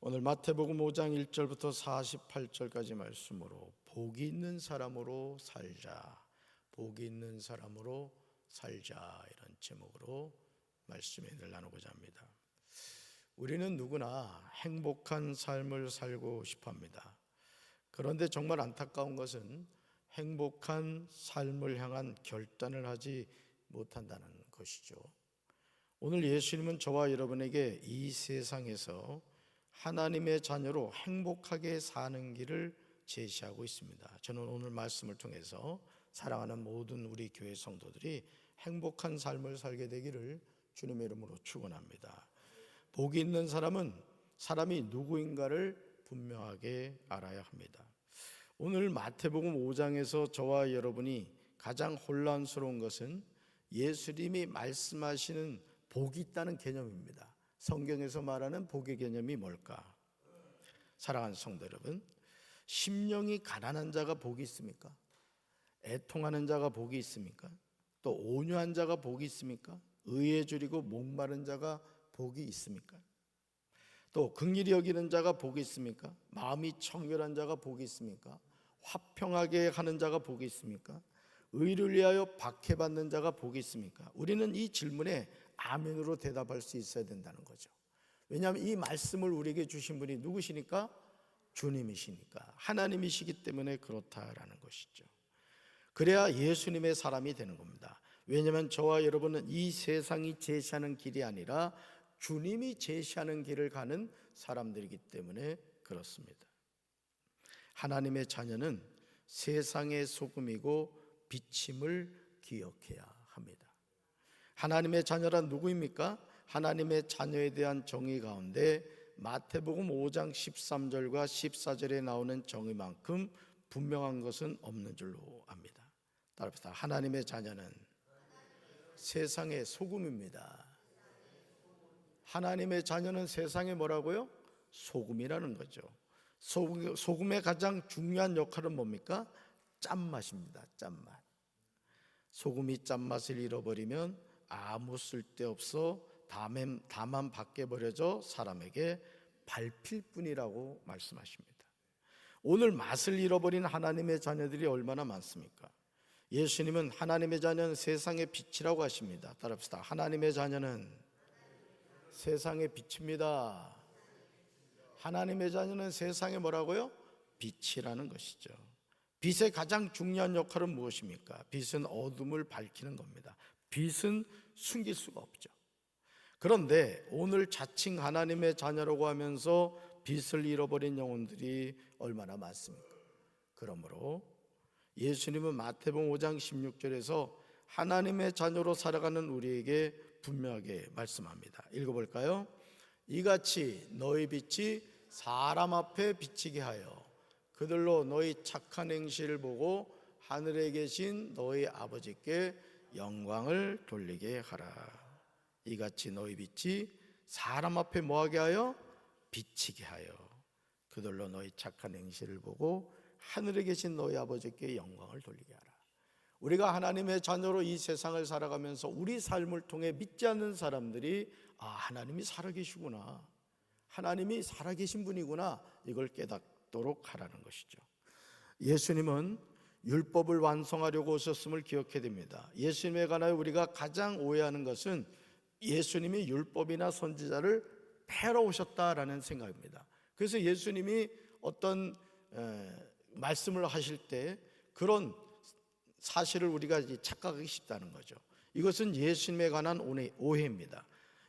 오늘 마태복음 5장 1절부터 48절까지 말씀으로 복이 있는 사람으로 살자, 복이 있는 사람으로 살자, 이런 제목으로 말씀을 나누고자 합니다. 우리는 누구나 행복한 삶을 살고 싶어 합니다. 그런데 정말 안타까운 것은 행복한 삶을 향한 결단을 하지 못한다는 것이죠. 오늘 예수님은 저와 여러분에게 이 세상에서 하나님의 자녀로 행복하게 사는 길을 제시하고 있습니다. 저는 오늘 말씀을 통해서 사랑하는 모든 우리 교회 성도들이 행복한 삶을 살게 되기를 주님의 이름으로 축원합니다. 복이 있는 사람은 사람이 누구인가를 분명하게 알아야 합니다. 오늘 마태복음 5장에서 저와 여러분이 가장 혼란스러운 것은 예수님이 말씀하시는 복이 있다는 개념입니다. 성경에서 말하는 복의 개념이 뭘까? 사랑하는 성도 여러분, 심령이 가난한 자가 복이 있습니까? 애통하는 자가 복이 있습니까? 또 온유한 자가 복이 있습니까? 의에 줄이고 목마른 자가 복이 있습니까? 또 긍휼히 여기는 자가 복이 있습니까? 마음이 청결한 자가 복이 있습니까? 화평하게 하는 자가 복이 있습니까? 의를 위하여 박해받는 자가 복이 있습니까? 우리는 이 질문에 아멘으로 대답할 수 있어야 된다는 거죠. 왜냐하면 이 말씀을 우리에게 주신 분이 누구시니까? 주님이시니까, 하나님이시기 때문에 그렇다라는 것이죠. 그래야 예수님의 사람이 되는 겁니다. 왜냐하면 저와 여러분은 이 세상이 제시하는 길이 아니라 주님이 제시하는 길을 가는 사람들이기 때문에 그렇습니다. 하나님의 자녀는 세상의 소금이고 빛임을 기억해야 합니다. 하나님의 자녀란 누구입니까? 하나님의 자녀에 대한 정의 가운데 마태복음 5장 13절과 14절에 나오는 정의만큼 분명한 것은 없는 줄로 압니다. 따라합시다. 하나님의 자녀는 세상의 소금입니다. 하나님의 자녀는 세상의 뭐라고요? 소금이라는 거죠. 소금의 가장 중요한 역할은 뭡니까? 짠맛입니다. 짠맛. 소금이 짠맛을 잃어버리면 아무 쓸데없어 다만 밖에 버려져 사람에게 밟힐 뿐이라고 말씀하십니다. 오늘 맛을 잃어버린 하나님의 자녀들이 얼마나 많습니까? 예수님은 하나님의 자녀는 세상의 빛이라고 하십니다. 따라합시다. 하나님의 자녀는 세상의 빛입니다. 하나님의 자녀는 세상의 뭐라고요? 빛이라는 것이죠. 빛의 가장 중요한 역할은 무엇입니까? 빛은 어둠을 밝히는 겁니다. 빛은 숨길 수가 없죠. 그런데 오늘 자칭 하나님의 자녀라고 하면서 빛을 잃어버린 영혼들이 얼마나 많습니까? 그러므로 예수님은 마태복음 5장 16절에서 하나님의 자녀로 살아가는 우리에게 분명하게 말씀합니다. 읽어볼까요? 이같이 너희 빛이 사람 앞에 비치게 하여 그들로 너희 착한 행실을 보고 하늘에 계신 너희 아버지께 영광을 돌리게 하라. 이같이 너희 빛이 사람 앞에 뭐하게 하여? 비치게 하여 그들로 너희 착한 행실을 보고 하늘에 계신 너희 아버지께 영광을 돌리게 하라. 우리가 하나님의 자녀로 이 세상을 살아가면서 우리 삶을 통해 믿지 않는 사람들이 하나님이 살아계시구나, 하나님이 살아계신 분이구나, 이걸 깨닫도록 하라는 것이죠. 예수님은 율법을 완성하려고 오셨음을 기억해야 됩니다. 예수님에 관하여 우리가 가장 오해하는 것은 예수님이 율법이나 선지자를 패러 오셨다라는 생각입니다. 그래서 예수님이 어떤 말씀을 하실 때 그런 사실을 우리가 착각하기 쉽다는 거죠. 이것은 예수님에 관한 오해입니다.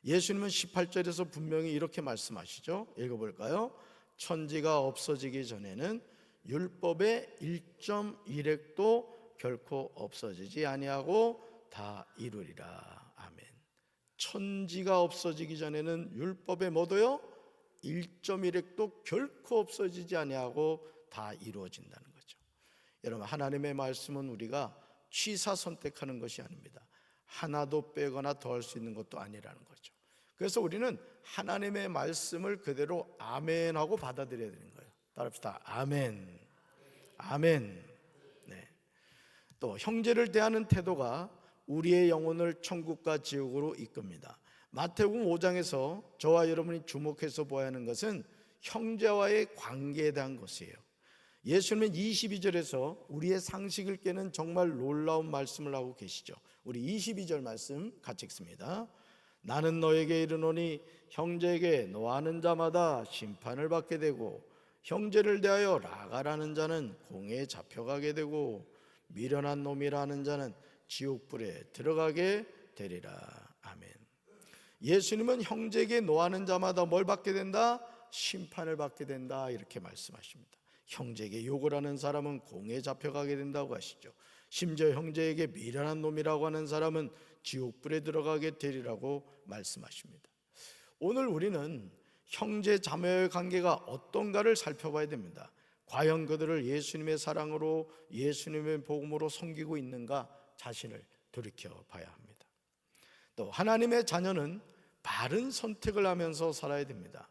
예수님은 18절에서 분명히 이렇게 말씀하시죠. 읽어볼까요? 천지가 없어지기 전에는 율법의 1.1획도 결코 없어지지 아니하고 다 이루리라. 아멘. 천지가 없어지기 전에는 율법의 뭐도요? 1.1획도 결코 없어지지 아니하고 다 이루어진다는 거죠. 여러분, 하나님의 말씀은 우리가 취사 선택하는 것이 아닙니다. 하나도 빼거나 더할 수 있는 것도 아니라는 거죠. 그래서 우리는 하나님의 말씀을 그대로 아멘하고 받아들여야 되는 거예요. 따라합시다. 아멘. 아멘. 네. 또 형제를 대하는 태도가 우리의 영혼을 천국과 지옥으로 이끕니다. 마태복음 5장에서 저와 여러분이 주목해서 보아야 하는 것은 형제와의 관계에 대한 것이에요. 예수님은 22절에서 우리의 상식을 깨는 정말 놀라운 말씀을 하고 계시죠. 우리 22절 말씀 같이 읽습니다. 나는 너에게 이르노니 형제에게 노하는 자마다 심판을 받게 되고 형제를 대하여 라가라는 자는 공에 잡혀가게 되고 미련한 놈이라는 자는 지옥불에 들어가게 되리라. 아멘. 예수님은 형제에게 노하는 자마다 뭘 받게 된다? 심판을 받게 된다, 이렇게 말씀하십니다. 형제에게 욕을 하는 사람은 공에 잡혀가게 된다고 하시죠. 심지어 형제에게 미련한 놈이라고 하는 사람은 지옥불에 들어가게 되리라고 말씀하십니다. 오늘 우리는 형제 자매의 관계가 어떤가를 살펴봐야 됩니다. 과연 그들을 예수님의 사랑으로, 예수님의 복음으로 섬기고 있는가 자신을 돌이켜 봐야 합니다. 또 하나님의 자녀는 바른 선택을 하면서 살아야 됩니다.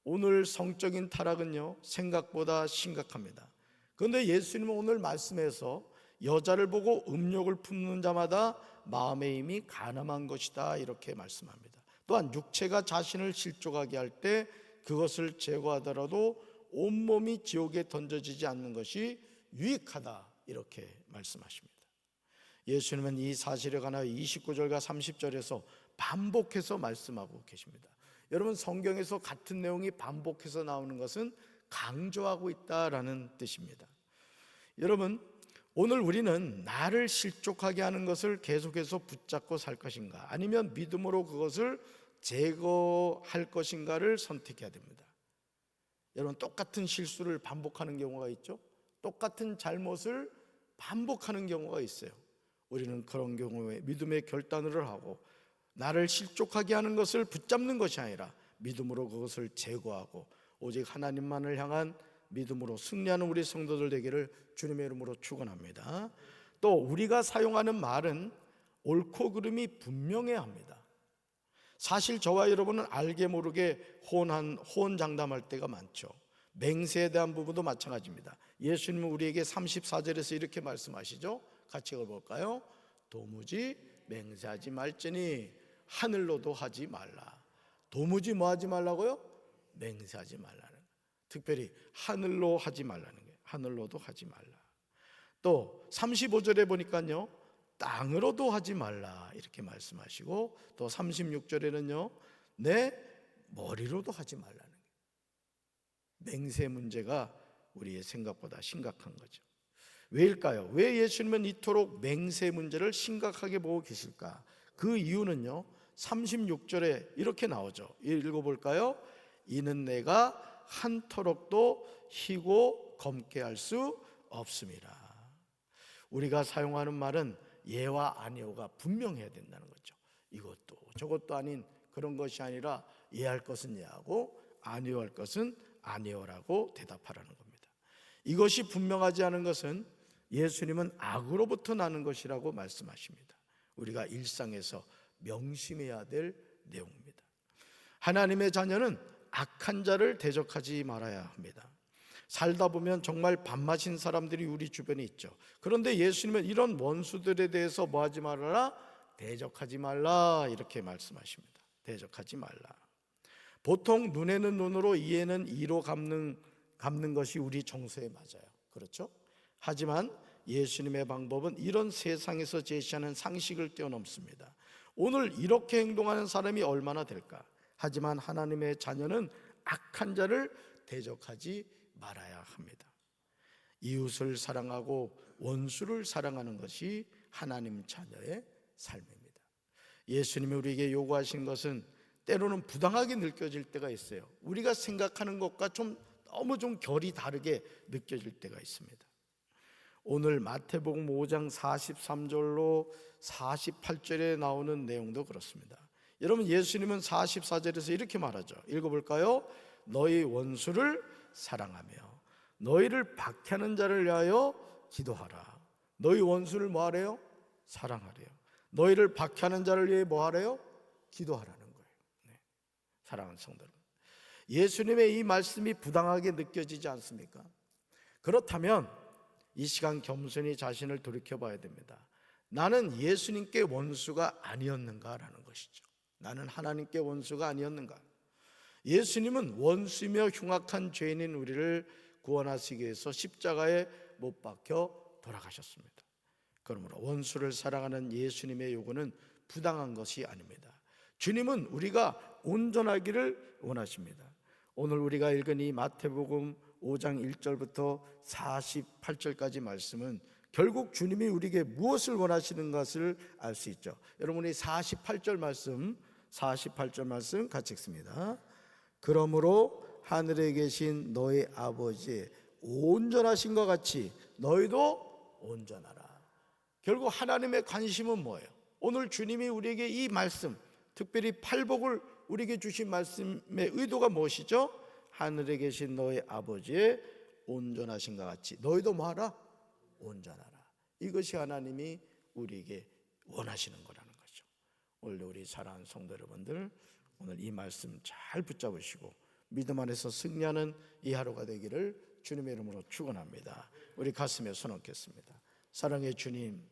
오늘 성적인 타락은요, 생각보다 심각합니다. 그런데 예수님은 오늘 말씀에서 여자를 보고 음욕을 품는 자마다 마음의 힘이 가늠한 것이다, 이렇게 말씀합니다. 또한 육체가 자신을 실족하게 할 때 그것을 제거하더라도 온몸이 지옥에 던져지지 않는 것이 유익하다, 이렇게 말씀하십니다. 예수님은 이 사실에 관하여 29절과 30절에서 반복해서 말씀하고 계십니다. 여러분, 성경에서 같은 내용이 반복해서 나오는 것은 강조하고 있다라는 뜻입니다. 여러분, 오늘 우리는 나를 실족하게 하는 것을 계속해서 붙잡고 살 것인가, 아니면 믿음으로 그것을 제거할 것인가를 선택해야 됩니다. 여러분, 똑같은 실수를 반복하는 경우가 있죠. 똑같은 잘못을 반복하는 경우가 있어요. 우리는 그런 경우에 믿음의 결단을 하고 나를 실족하게 하는 것을 붙잡는 것이 아니라 믿음으로 그것을 제거하고 오직 하나님만을 향한 믿음으로 승리하는 우리 성도들 되기를 주님의 이름으로 축원합니다. 또 우리가 사용하는 말은 옳고 그름이 분명해야 합니다. 사실 저와 여러분은 알게 모르게 호언장담할 때가 많죠. 맹세에 대한 부분도 마찬가지입니다. 예수님은 우리에게 34절에서 이렇게 말씀하시죠. 같이 읽어볼까요? 도무지 맹세하지 말지니 하늘로도 하지 말라. 도무지 뭐 하지 말라고요? 맹세하지 말라는 거예요. 특별히 하늘로 하지 말라는 거예요. 하늘로도 하지 말라. 또 35절에 보니까요, 땅으로도 하지 말라, 이렇게 말씀하시고, 또 36절에는요, 내 머리로도 하지 말라는 거예요. 맹세 문제가 우리의 생각보다 심각한 거죠. 왜일까요? 왜 예수님은 이토록 맹세 문제를 심각하게 보고 계실까? 그 이유는요, 36절에 이렇게 나오죠. 읽어볼까요? 이는 내가 한터럭도 희고 검게 할 수 없음이라. 우리가 사용하는 말은 예와 아니오가 분명해야 된다는 거죠. 이것도 저것도 아닌 그런 것이 아니라 예할 것은 예하고 아니오할 것은 아니오라고 대답하라는 겁니다. 이것이 분명하지 않은 것은 예수님은 악으로부터 나는 것이라고 말씀하십니다. 우리가 일상에서 명심해야 될 내용입니다. 하나님의 자녀는 악한 자를 대적하지 말아야 합니다. 살다 보면 정말 밥맛인 사람들이 우리 주변에 있죠. 그런데 예수님은 이런 원수들에 대해서 뭐 하지 말아라? 대적하지 말라, 이렇게 말씀하십니다. 대적하지 말라. 보통 눈에는 눈으로 이에는 이로 갚는 것이 우리 정서에 맞아요. 그렇죠? 하지만 예수님의 방법은 이런 세상에서 제시하는 상식을 뛰어넘습니다. 오늘 이렇게 행동하는 사람이 얼마나 될까? 하지만 하나님의 자녀는 악한 자를 대적하지 말아야 합니다. 이웃을 사랑하고 원수를 사랑하는 것이 하나님 자녀의 삶입니다. 예수님이 우리에게 요구하신 것은 때로는 부당하게 느껴질 때가 있어요. 우리가 생각하는 것과 너무 결이 다르게 느껴질 때가 있습니다. 오늘 마태복음 5장 43절로 48절에 나오는 내용도 그렇습니다. 여러분, 예수님은 44절에서 이렇게 말하죠. 읽어볼까요? 너희 원수를 사랑하며 너희를 박해하는 자를 위하여 기도하라. 너희 원수를 뭐 하래요? 사랑하래요. 너희를 박해하는 자를 위해 뭐 하래요? 기도하라는 거예요. 네. 사랑하는 성도 여러분, 예수님의 이 말씀이 부당하게 느껴지지 않습니까? 그렇다면 이 시간 겸손히 자신을 돌이켜봐야 됩니다. 나는 예수님께 원수가 아니었는가라는 것이죠. 나는 하나님께 원수가 아니었는가? 예수님은 원수이며 흉악한 죄인인 우리를 구원하시기 위해서 십자가에 못 박혀 돌아가셨습니다. 그러므로 원수를 사랑하는 예수님의 요구는 부당한 것이 아닙니다. 주님은 우리가 온전하기를 원하십니다. 오늘 우리가 읽은 이 마태복음 5장 1절부터 48절까지 말씀은 결국 주님이 우리에게 무엇을 원하시는 것을 알 수 있죠. 여러분이 48절 말씀 같이 읽습니다. 그러므로 하늘에 계신 너희 아버지 온전하신 것 같이 너희도 온전하라. 결국 하나님의 관심은 뭐예요? 오늘 주님이 우리에게 이 말씀, 특별히 팔복을 우리에게 주신 말씀의 의도가 무엇이죠? 하늘에 계신 너희 아버지의 온전하신 것 같이 너희도 뭐하라? 온전하라. 이것이 하나님이 우리에게 원하시는 거라는 거죠. 오늘 우리 사랑하는 성도 여러분들, 오늘 이 말씀 잘 붙잡으시고 믿음 안에서 승리하는 이 하루가 되기를 주님의 이름으로 축원합니다. 우리 가슴에 손 얹겠습니다. 사랑의 주님,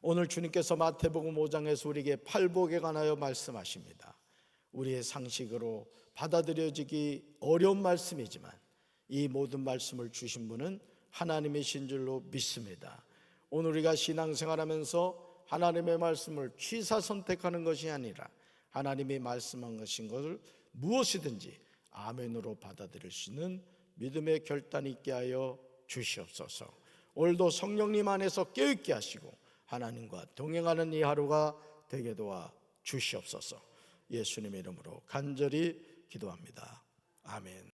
오늘 주님께서 마태복음 5장에서 우리에게 팔복에 관하여 말씀하십니다. 우리의 상식으로 받아들여지기 어려운 말씀이지만 이 모든 말씀을 주신 분은 하나님이신 줄로 믿습니다. 오늘 우리가 신앙생활하면서 하나님의 말씀을 취사 선택하는 것이 아니라 하나님이 말씀한 것인 것을 무엇이든지 아멘으로 받아들일 수 있는 믿음의 결단이 있게 하여 주시옵소서. 오늘도 성령님 안에서 깨어있게 하시고 하나님과 동행하는 이 하루가 되게 도와 주시옵소서. 예수님의 이름으로 간절히 기도합니다. 아멘.